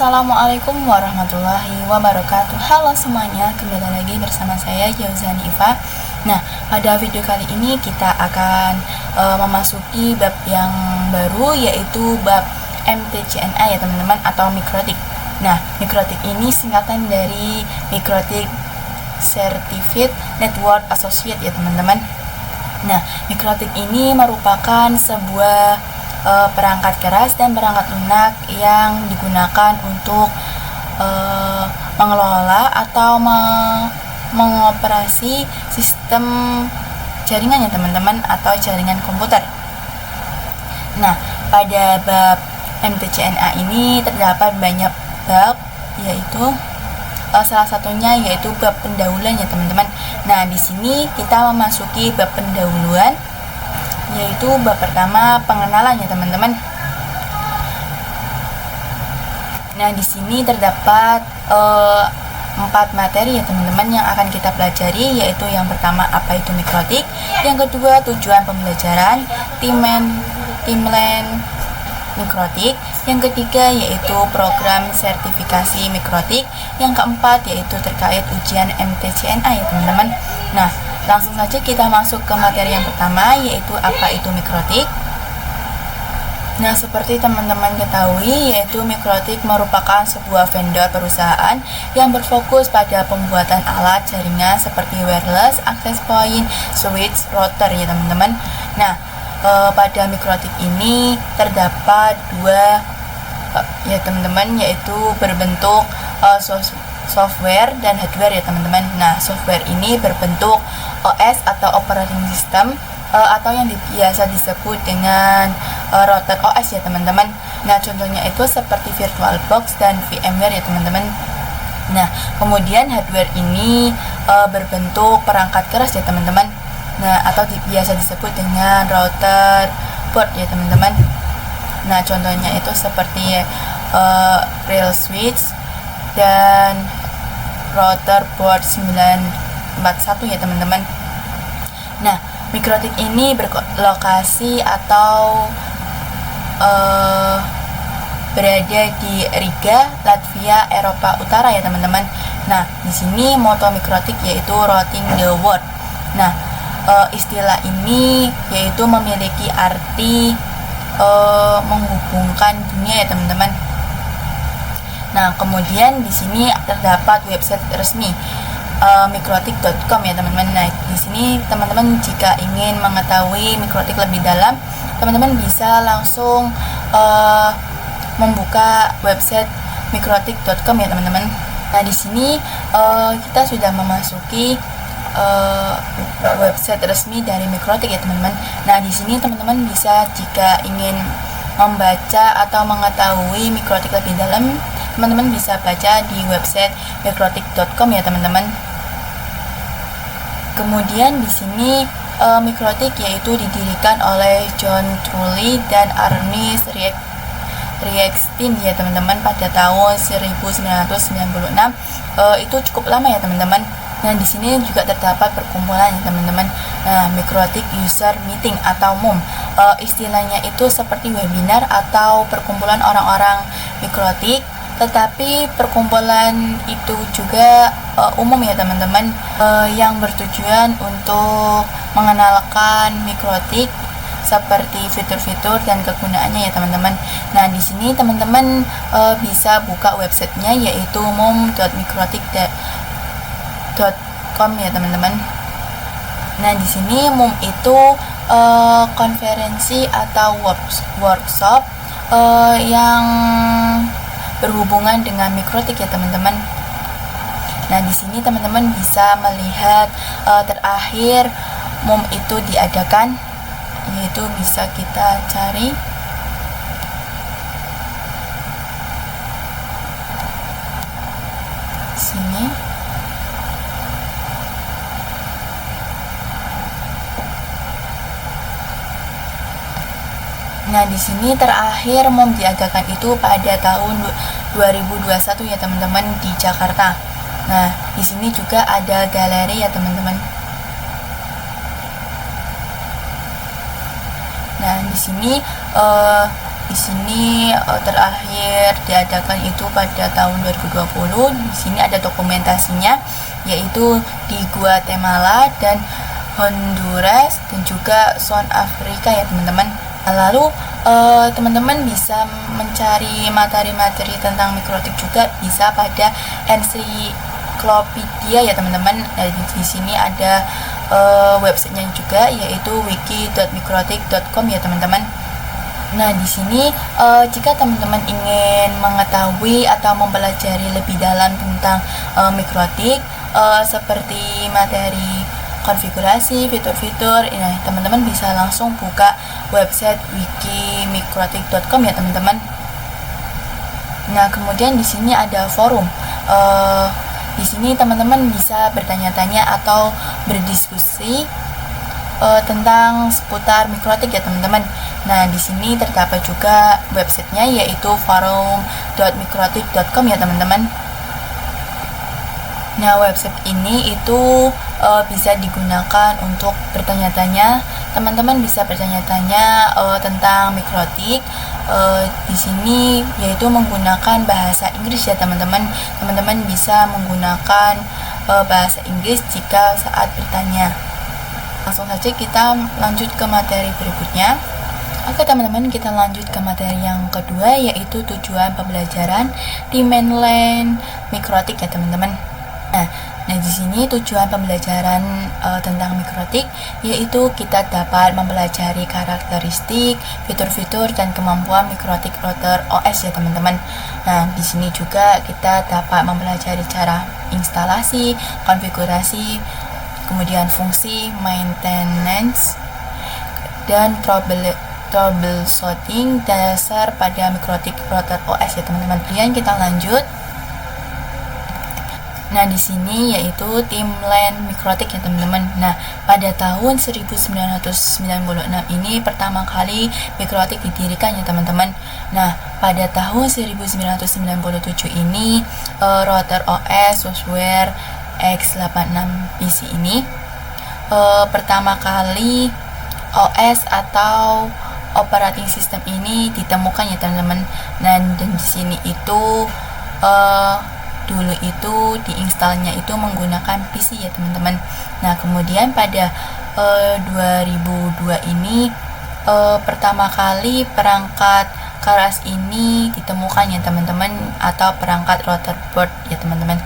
Assalamualaikum warahmatullahi wabarakatuh. Halo semuanya, kembali lagi bersama saya Jauzani Iva. Nah, pada video kali ini kita akan memasuki bab yang baru, yaitu bab MTCNA ya teman-teman, atau mikrotik. Nah, mikrotik ini singkatan dari Mikrotik Certified Network Associate ya teman-teman. Nah, mikrotik ini merupakan sebuah perangkat keras dan perangkat lunak yang digunakan untuk mengelola atau mengoperasi sistem jaringan ya teman-teman, atau jaringan komputer. Nah, pada bab MTCNA ini terdapat banyak bab, yaitu salah satunya yaitu bab pendahuluan ya teman-teman. Nah, di sini kita memasuki bab pendahuluan, yaitu bab pertama, pengenalan ya teman-teman. Nah, di sini terdapat 4 materi ya teman-teman yang akan kita pelajari, yaitu yang pertama apa itu mikrotik, yang kedua tujuan pembelajaran, timeline mikrotik, yang ketiga yaitu program sertifikasi mikrotik, yang keempat yaitu terkait ujian MTCNA ya teman-teman. Nah, langsung saja kita masuk ke materi yang pertama, yaitu apa itu mikrotik. Nah, seperti teman-teman ketahui, yaitu mikrotik merupakan sebuah vendor perusahaan yang berfokus pada pembuatan alat jaringan seperti wireless, access point, switch, router ya teman-teman. Nah, pada mikrotik ini terdapat dua ya teman-teman, yaitu berbentuk software dan hardware ya teman-teman. Nah, software ini berbentuk OS atau operating system, atau yang biasa disebut dengan router OS ya teman-teman. Nah, contohnya itu seperti VirtualBox dan VMware ya teman-teman. Nah, kemudian hardware ini berbentuk perangkat keras ya teman-teman. Nah, atau biasa disebut dengan router board ya teman-teman. Nah, contohnya itu seperti rail switch dan router board 941 ya teman-teman. Nah, mikrotik ini berlokasi atau berada di Riga, Latvia, Eropa Utara ya teman-teman. Nah, di sini moto mikrotik yaitu routing the world. Nah, istilah ini yaitu memiliki arti menghubungkan dunia ya teman-teman. Nah, kemudian di sini terdapat website resmi mikrotik.com ya teman-teman. Nah, di sini teman-teman jika ingin mengetahui mikrotik lebih dalam, teman-teman bisa langsung membuka website mikrotik.com ya teman-teman. Nah, di sini kita sudah memasuki website resmi dari mikrotik ya teman-teman. Nah, di sini teman-teman bisa jika ingin membaca atau mengetahui mikrotik lebih dalam, teman-teman bisa baca di website mikrotik.com ya teman-teman. Kemudian di sini mikrotik yaitu didirikan oleh John Trulli dan Ernest Reinstein ya teman-teman pada tahun 1996. Itu cukup lama ya teman-teman. Nah, di sini juga terdapat perkumpulan ya teman-teman. Nah, mikrotik user meeting atau MUM. Istilahnya itu seperti webinar atau perkumpulan orang-orang mikrotik, tetapi perkumpulan itu juga umum ya teman-teman, yang bertujuan untuk mengenalkan mikrotik seperti fitur-fitur dan kegunaannya ya teman-teman. Nah, di sini teman-teman bisa buka websitenya, yaitu mum.mikrotik.com ya teman-teman. Nah, di sini MUM itu konferensi atau workshop yang berhubungan dengan mikrotik ya teman-teman. Nah, di sini teman-teman bisa melihat terakhir MUM itu diadakan, yaitu bisa kita cari sini. Nah, di sini terakhir MUM diadakan itu pada tahun 2021 ya teman-teman, di Jakarta. Nah, di sini juga ada galeri ya teman-teman. Nah, di sini Di sini terakhir diadakan itu pada tahun 2020. Di sini ada dokumentasinya, yaitu di Guatemala dan Honduras dan juga South Afrika ya teman-teman. Lalu teman-teman bisa mencari materi-materi tentang mikrotik juga bisa pada ensiklopedia ya teman-teman. Di sini ada websitenya juga, yaitu wiki.mikrotik.com ya teman-teman. Nah, di sini jika teman-teman ingin mengetahui atau mempelajari lebih dalam tentang mikrotik seperti materi konfigurasi, fitur-fitur, nah teman-teman bisa langsung buka website wikimikrotik.com ya teman-teman. Nah, kemudian di sini ada forum. Di sini teman-teman bisa bertanya-tanya atau berdiskusi tentang seputar mikrotik ya teman-teman. Nah, di sini terdapat juga websitenya, yaitu forum.mikrotik.com ya teman-teman. Nah, website ini itu bisa digunakan untuk bertanya-tanya. Teman-teman bisa bertanya-tanya tentang mikrotik di sini, yaitu menggunakan bahasa Inggris ya teman-teman. Teman-teman bisa menggunakan bahasa Inggris jika saat bertanya. Langsung saja kita lanjut ke materi berikutnya. Oke teman-teman, kita lanjut ke materi yang kedua, yaitu tujuan pembelajaran di mainland mikrotik ya teman-teman. Nah, di sini tujuan pembelajaran tentang mikrotik yaitu kita dapat mempelajari karakteristik, fitur-fitur dan kemampuan mikrotik router OS ya teman-teman. Nah, di sini juga kita dapat mempelajari cara instalasi, konfigurasi, kemudian fungsi, maintenance, dan troubleshooting dasar pada mikrotik router OS ya teman-teman. Kemudian kita lanjut. Nah, di sini yaitu tim LAN mikrotik ya teman-teman. Nah, pada tahun 1996 ini pertama kali mikrotik didirikan ya teman-teman. Nah, pada tahun 1997 ini router OS software x86 PC ini pertama kali OS atau operating system ini ditemukan ya teman-teman. Dan di sini itu dulu itu diinstalnya itu menggunakan PC ya teman-teman. Nah, kemudian pada 2002 ini pertama kali perangkat keras ini ditemukan ya teman-teman, atau perangkat router board ya teman-teman.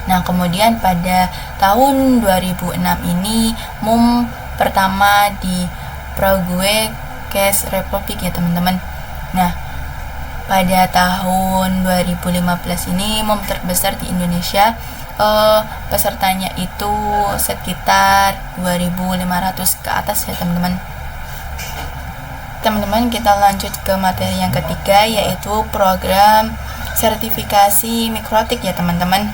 Nah, kemudian pada tahun 2006 ini MUM pertama di Paraguay Czech Republic ya teman-teman. Nah, pada tahun 2015 ini MUM terbesar di Indonesia, pesertanya itu sekitar 2.500 ke atas ya teman-teman. Teman-teman, kita lanjut ke materi yang ketiga, yaitu program sertifikasi mikrotik ya teman-teman.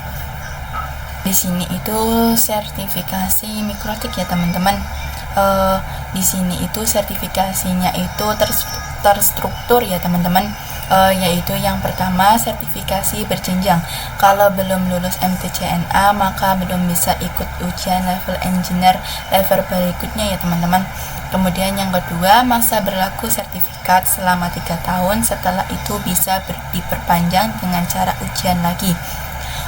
Di sini itu sertifikasi mikrotik ya teman-teman. Di sini itu sertifikasinya itu terstruktur ya teman-teman. Yaitu yang pertama, sertifikasi berjenjang. Kalau belum lulus MTCNA maka belum bisa ikut ujian level engineer level berikutnya ya teman-teman. Kemudian yang kedua, masa berlaku sertifikat selama 3 tahun, setelah itu bisa diperpanjang dengan cara ujian lagi.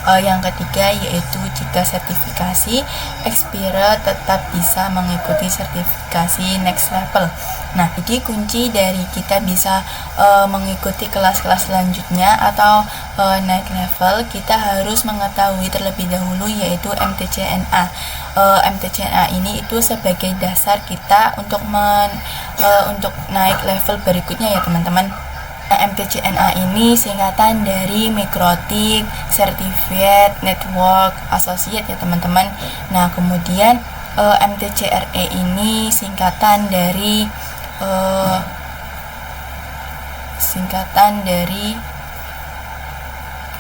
Yang ketiga yaitu jika sertifikasi expire tetap bisa mengikuti sertifikasi next level. Nah, jadi kunci dari kita bisa mengikuti kelas-kelas selanjutnya atau naik level, kita harus mengetahui terlebih dahulu yaitu MTCNA. MTCNA ini itu sebagai dasar kita untuk naik level berikutnya ya teman-teman. MTCNA ini singkatan dari Mikrotik Certified Network Associate ya teman-teman. Nah, kemudian MTCRE ini singkatan dari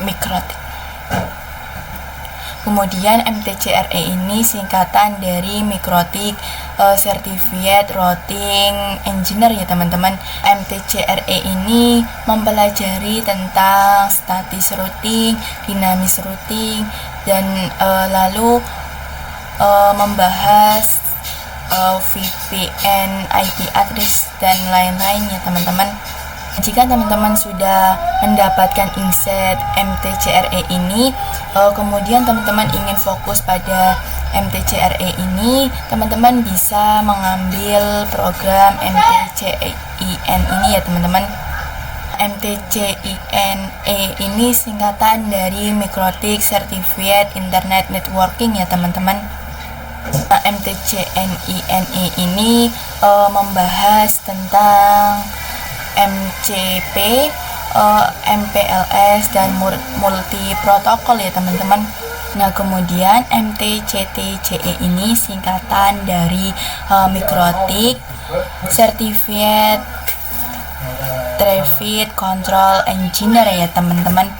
Mikrotik. Kemudian MTCRE ini singkatan dari Mikrotik Certified Routing Engineer ya teman-teman. MTCRE ini mempelajari tentang statis routing, dinamis routing, dan lalu membahas VPN, IP address, dan lain-lain ya teman-teman. Jika teman-teman sudah mendapatkan inset MTCRE ini, kemudian teman-teman ingin fokus pada MTCRE ini, teman-teman bisa mengambil program MTCIN ini ya teman-teman. MTCINE ini singkatan dari Mikrotik Certified Internet Networking ya teman-teman. MTCINE ini membahas tentang MCP, MPLS, dan multi protokol ya teman-teman. Nah, kemudian MTCTCE ini singkatan dari Mikrotik Certified Traffic Control Engineer ya teman-teman.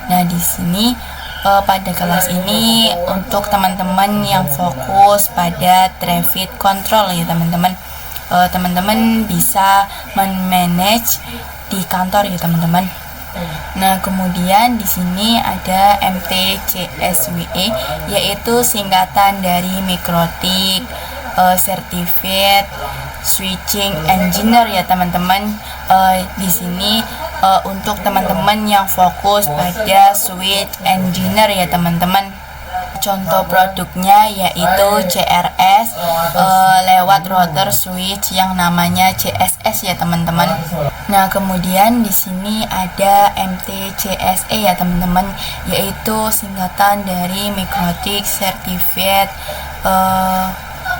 Nah, di sini pada kelas ini untuk teman-teman yang fokus pada traffic control ya teman-teman. Teman-teman bisa manage di kantor ya teman-teman. Nah, kemudian di sini ada MTCSWE, yaitu singkatan dari Mikrotik Certified Switching Engineer ya teman-teman. Di sini untuk teman-teman yang fokus pada switch engineer ya teman-teman. Contoh produknya yaitu CRS lewat router switch yang namanya CSS ya teman-teman. Nah, kemudian di sini ada MTCSE ya teman-teman, yaitu singkatan dari Mikrotik Certified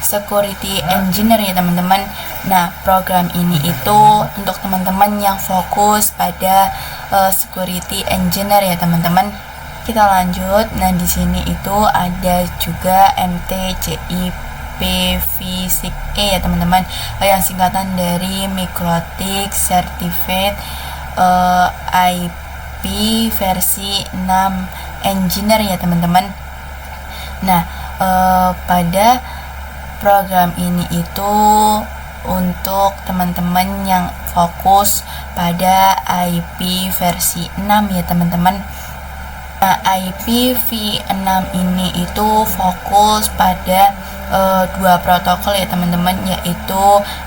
Security Engineer ya teman-teman. Nah, program ini itu untuk teman-teman yang fokus pada security engineer ya teman-teman. Kita lanjut. Nah, di sini itu ada juga MTCIPVSIC-E ya teman-teman, yang singkatan dari Mikrotik Certified IP versi 6 Engineer ya teman-teman. Nah, pada program ini itu untuk teman-teman yang fokus pada IP versi 6 ya teman-teman. Nah, IPv6 ini itu fokus pada dua protokol ya teman-teman, yaitu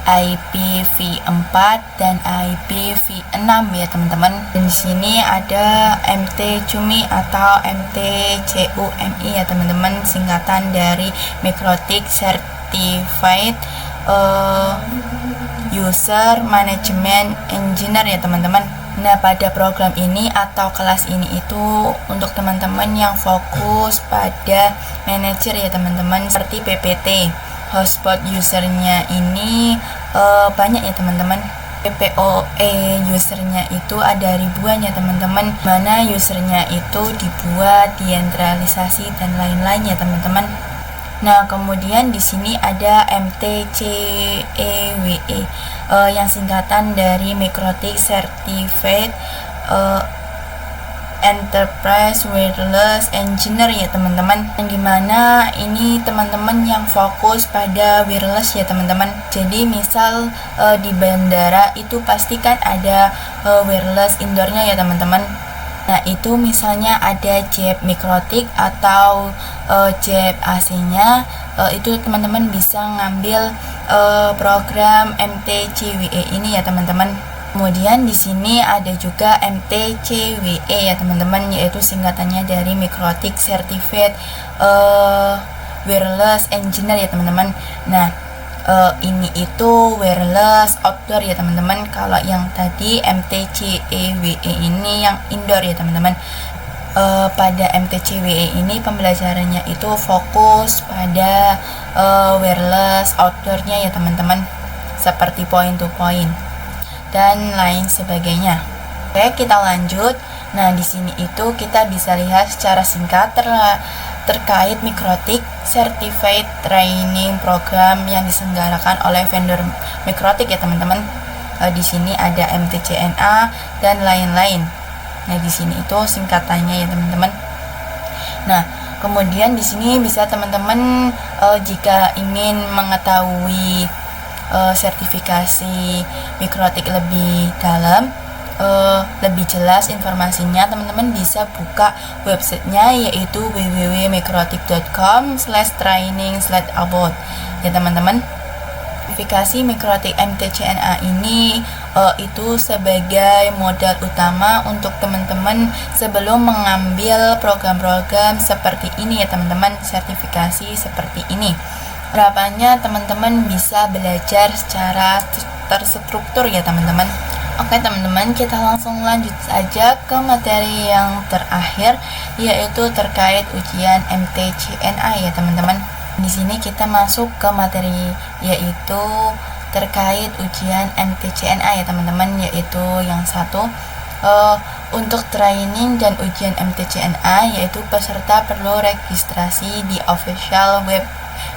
IPv4 dan IPv6 ya teman-teman. Dan di sini ada MTCUMI atau MTCUMI ya teman-teman, singkatan dari Mikrotik Certified User Management Engineer ya teman-teman. Nah, pada program ini atau kelas ini itu untuk teman-teman yang fokus pada manager ya teman-teman, seperti PPT. Hotspot usernya ini banyak ya teman-teman. PPOE usernya itu ada ribuan ya teman-teman, mana usernya itu dibuat, desentralisasi dan lain-lain ya teman-teman. Nah, kemudian di sini ada MTCEWE yang singkatan dari Mikrotik Certified Enterprise Wireless Engineer ya teman-teman. Yang dimana ini teman-teman yang fokus pada wireless ya teman-teman. Jadi misal di bandara itu pastikan ada wireless indoornya ya teman-teman. Nah, itu misalnya ada jeb Mikrotik atau jeb AC-nya, itu teman-teman bisa ngambil program MTCWE ini ya teman-teman. Kemudian di sini ada juga MTCWE ya teman-teman, yaitu singkatannya dari Mikrotik Certified Wireless Engineer ya teman-teman. Nah, ini itu wireless outdoor ya teman-teman. Kalau yang tadi MTCEWE ini yang indoor ya teman-teman. Pada MTCWE ini pembelajarannya itu fokus pada wireless outdoornya ya teman-teman, seperti point to point dan lain sebagainya. Oke, kita lanjut. Nah, di sini itu kita bisa lihat secara singkat terkait Mikrotik Certified Training Program yang diselenggarakan oleh vendor Mikrotik ya teman-teman. Di sini ada MTCNA dan lain-lain. Nah, di sini itu singkatannya ya teman-teman. Nah, kemudian di sini bisa teman-teman jika ingin mengetahui sertifikasi Mikrotik lebih dalam, lebih jelas informasinya, teman-teman bisa buka websitenya, yaitu www.mikrotik.com/training/about ya teman-teman. Sertifikasi Mikrotik MTCNA ini itu sebagai modal utama untuk teman-teman sebelum mengambil program-program seperti ini ya teman-teman, sertifikasi seperti ini. Harapannya teman-teman bisa belajar secara terstruktur ya teman-teman. Oke teman-teman, kita langsung lanjut saja ke materi yang terakhir, yaitu terkait ujian MTCNA ya teman-teman. Di sini kita masuk ke materi yaitu terkait ujian MTCNA ya teman-teman, yaitu yang satu untuk training dan ujian MTCNA, yaitu peserta perlu registrasi di official web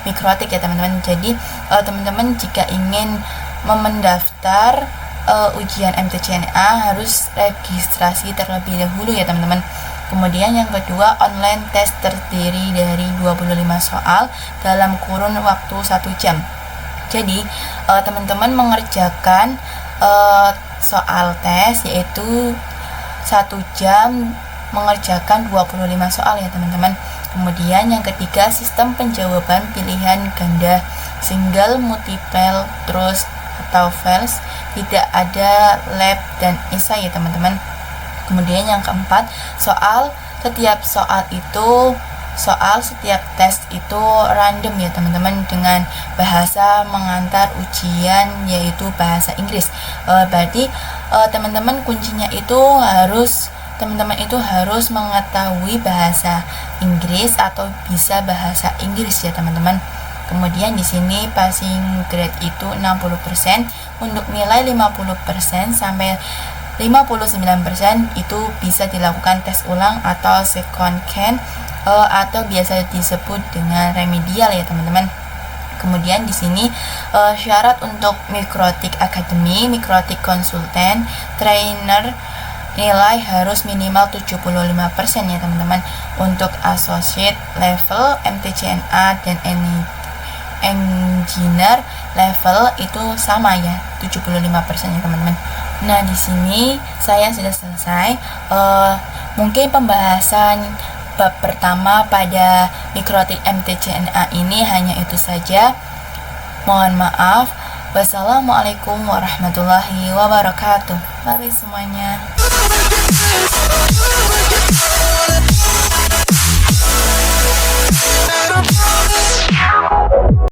Mikrotik ya teman-teman. Jadi teman-teman jika ingin mendaftar ujian MTCNA harus registrasi terlebih dahulu ya teman-teman. Kemudian yang kedua, online test terdiri dari 25 soal dalam kurun waktu 1 jam. Jadi teman-teman mengerjakan soal tes yaitu 1 jam mengerjakan 25 soal ya teman-teman. Kemudian yang ketiga, sistem penjawaban pilihan ganda single, multiple, terus atau false, tidak ada lab dan esai ya teman-teman. Kemudian yang keempat, setiap tes itu random ya teman-teman, dengan bahasa mengantar ujian yaitu bahasa Inggris. Berarti teman-teman kuncinya itu harus mengetahui bahasa Inggris atau bisa bahasa Inggris ya teman-teman. Kemudian di sini passing grade itu 60%, untuk nilai 50% sampai 59% itu bisa dilakukan tes ulang atau second can, atau biasa disebut dengan remedial ya teman-teman. Kemudian di sini syarat untuk Mikrotik Academy, Mikrotik Consultant, Trainer nilai harus minimal 75% ya teman-teman. Untuk associate level, MTCNA dan engineer level itu sama ya, 75% ya teman-teman. Nah, di sini saya sudah selesai. Mungkin pembahasan bab pertama pada Mikrotik MTCNA ini hanya itu saja. Mohon maaf. Wassalamualaikum warahmatullahi wabarakatuh. Bye semuanya.